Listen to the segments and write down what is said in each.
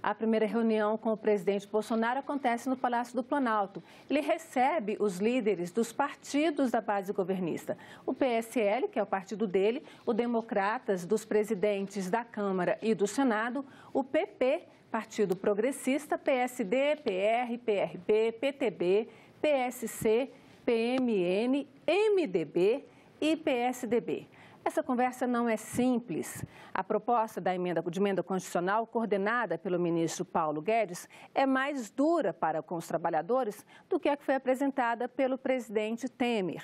A primeira reunião com o presidente Bolsonaro acontece no Palácio do Planalto. Ele recebe os líderes dos partidos da base governista. O PSL, que é o partido dele, o Democratas, dos presidentes da Câmara e do Senado, o PP, Partido Progressista, PSD, PR, PRB, PTB, PSC, PMN, MDB e PSDB. Essa conversa não é simples. A proposta da emenda constitucional, coordenada pelo ministro Paulo Guedes, é mais dura para com os trabalhadores do que a que foi apresentada pelo presidente Temer.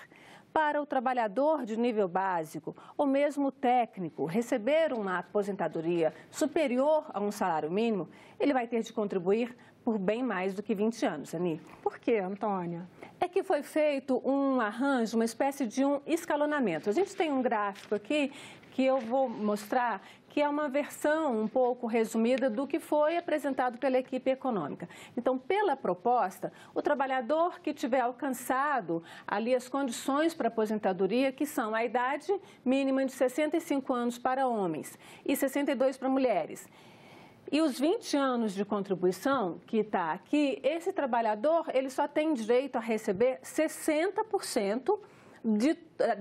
Para o trabalhador de nível básico ou mesmo técnico receber uma aposentadoria superior a um salário mínimo, ele vai ter de contribuir por bem mais do que 20 anos, Ani. Por quê, Antônia? É que foi feito um arranjo, uma espécie de um escalonamento. A gente tem um gráfico aqui que eu vou mostrar, que é uma versão um pouco resumida do que foi apresentado pela equipe econômica. Então, pela proposta, o trabalhador que tiver alcançado ali as condições para aposentadoria, que são a idade mínima de 65 anos para homens e 62 para mulheres, e os 20 anos de contribuição que está aqui, esse trabalhador ele só tem direito a receber 60%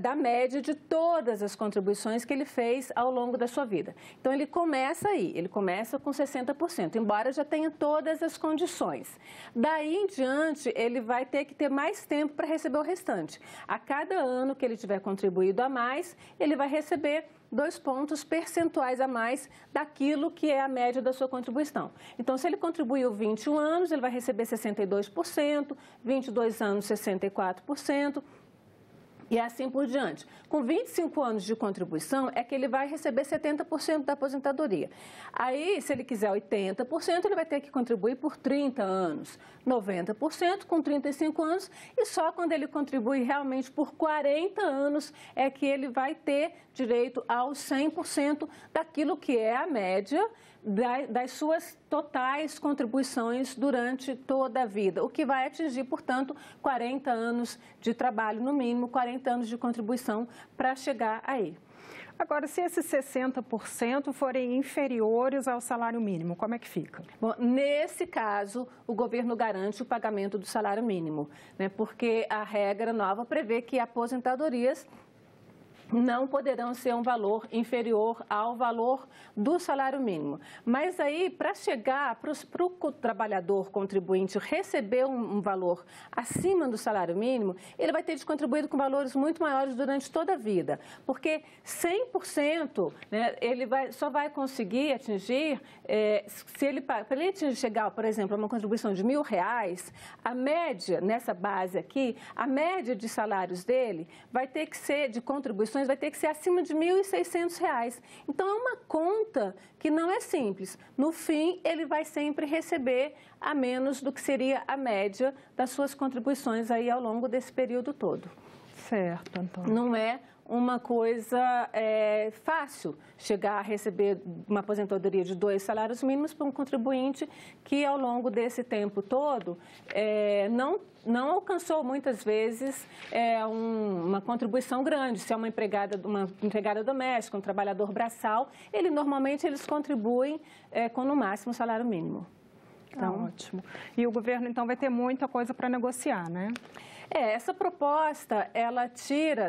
da média de todas as contribuições que ele fez ao longo da sua vida. Então, ele começa aí, ele começa com 60%, embora já tenha todas as condições. Daí em diante, ele vai ter que ter mais tempo para receber o restante. A cada ano que ele tiver contribuído a mais, ele vai receber 2 pontos percentuais a mais daquilo que é a média da sua contribuição. Então, se ele contribuiu 21 anos, ele vai receber 62%, 22 anos, 64%, e assim por diante. Com 25 anos de contribuição, é que ele vai receber 70% da aposentadoria. Aí, se ele quiser 80%, ele vai ter que contribuir por 30 anos, 90% com 35 anos, e só quando ele contribui realmente por 40 anos é que ele vai ter direito aos 100% daquilo que é a média das suas totais contribuições durante toda a vida, o que vai atingir, portanto, 40 anos de trabalho no mínimo, 40 anos de contribuição para chegar aí. Agora, se esses 60% forem inferiores ao salário mínimo, como é que fica? Bom, nesse caso, o governo garante o pagamento do salário mínimo, né, porque a regra nova prevê que aposentadorias não poderão ser um valor inferior ao valor do salário mínimo. Mas aí, para chegar, para o trabalhador contribuinte receber um valor acima do salário mínimo, ele vai ter de contribuir com valores muito maiores durante toda a vida, porque 100%, né, ele só vai conseguir atingir, para ele chegar, por exemplo, a uma contribuição de R$1.000, a média, nessa base aqui, a média de salários dele vai ter que ser, de contribuições, vai ter que ser acima de R$1.600. Então, é uma conta que não é simples. No fim, ele vai sempre receber a menos do que seria a média das suas contribuições aí ao longo desse período todo. Certo, Antônio. Não é uma coisa fácil chegar a receber uma aposentadoria de 2 salários mínimos para um contribuinte que, ao longo desse tempo todo, não alcançou, muitas vezes, uma contribuição grande. Se é uma empregada doméstica, um trabalhador braçal, normalmente eles contribuem com, no máximo, o salário mínimo. Então, ótimo. E o governo, então, vai ter muita coisa para negociar, né? Essa proposta, ela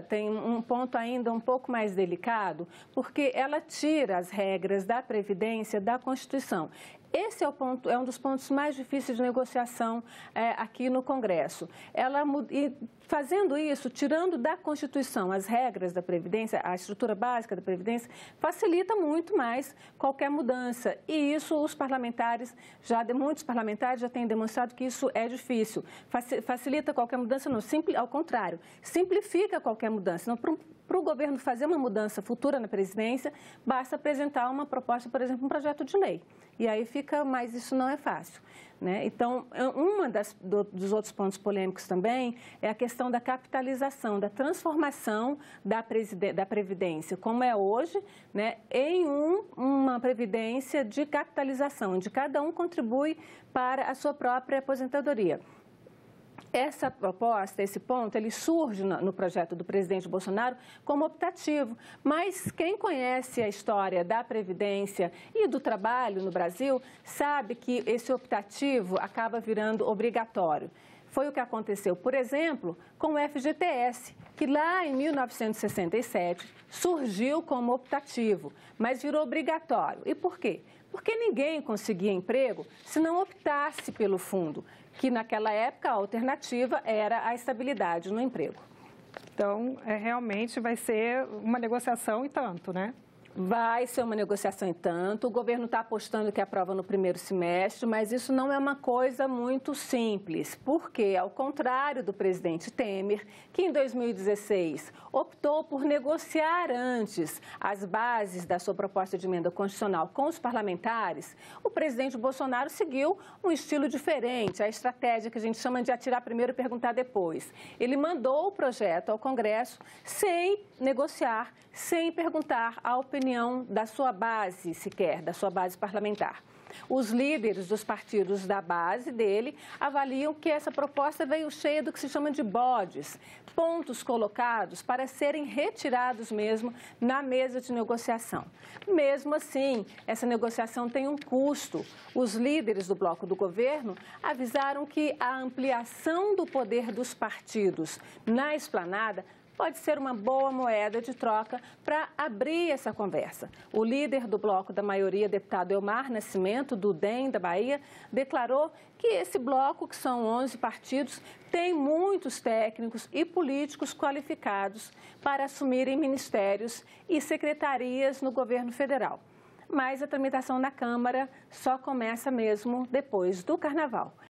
tem um ponto ainda um pouco mais delicado, porque ela tira as regras da Previdência da Constituição. Esse é um dos pontos mais difíceis de negociação aqui no Congresso. Fazendo isso, tirando da Constituição as regras da Previdência, a estrutura básica da Previdência, facilita muito mais qualquer mudança. E isso muitos parlamentares já têm demonstrado que isso é difícil. Facilita qualquer mudança, não, ao contrário, simplifica qualquer mudança. Não, para o governo fazer uma mudança futura na presidência, basta apresentar uma proposta, por exemplo, um projeto de lei. E aí mas isso não é fácil, né? Então, dos outros pontos polêmicos também é a questão da capitalização, da transformação da Previdência, como é hoje, né, em uma Previdência de capitalização, onde cada um contribui para a sua própria aposentadoria. Essa proposta, esse ponto, ele surge no projeto do presidente Bolsonaro como optativo, mas quem conhece a história da Previdência e do trabalho no Brasil sabe que esse optativo acaba virando obrigatório. Foi o que aconteceu, por exemplo, com o FGTS, que lá em 1967 surgiu como optativo, mas virou obrigatório. E por quê? Porque ninguém conseguia emprego se não optasse pelo fundo, que naquela época a alternativa era a estabilidade no emprego. Então, realmente vai ser uma negociação e tanto, né? Vai ser uma negociação em tanto. O governo está apostando que aprova no primeiro semestre, mas isso não é uma coisa muito simples, porque, ao contrário do presidente Temer, que em 2016 optou por negociar antes as bases da sua proposta de emenda constitucional com os parlamentares, o presidente Bolsonaro seguiu um estilo diferente, a estratégia que a gente chama de atirar primeiro e perguntar depois. Ele mandou o projeto ao Congresso sem negociar, sem perguntar a opinião da sua base sequer, da sua base parlamentar. Os líderes dos partidos da base dele avaliam que essa proposta veio cheia do que se chama de bodes, pontos colocados para serem retirados mesmo na mesa de negociação. Mesmo assim, essa negociação tem um custo. Os líderes do bloco do governo avisaram que a ampliação do poder dos partidos na esplanada pode ser uma boa moeda de troca para abrir essa conversa. O líder do bloco da maioria, deputado Elmar Nascimento, do DEM da Bahia, declarou que esse bloco, que são 11 partidos, tem muitos técnicos e políticos qualificados para assumirem ministérios e secretarias no governo federal. Mas a tramitação na Câmara só começa mesmo depois do Carnaval.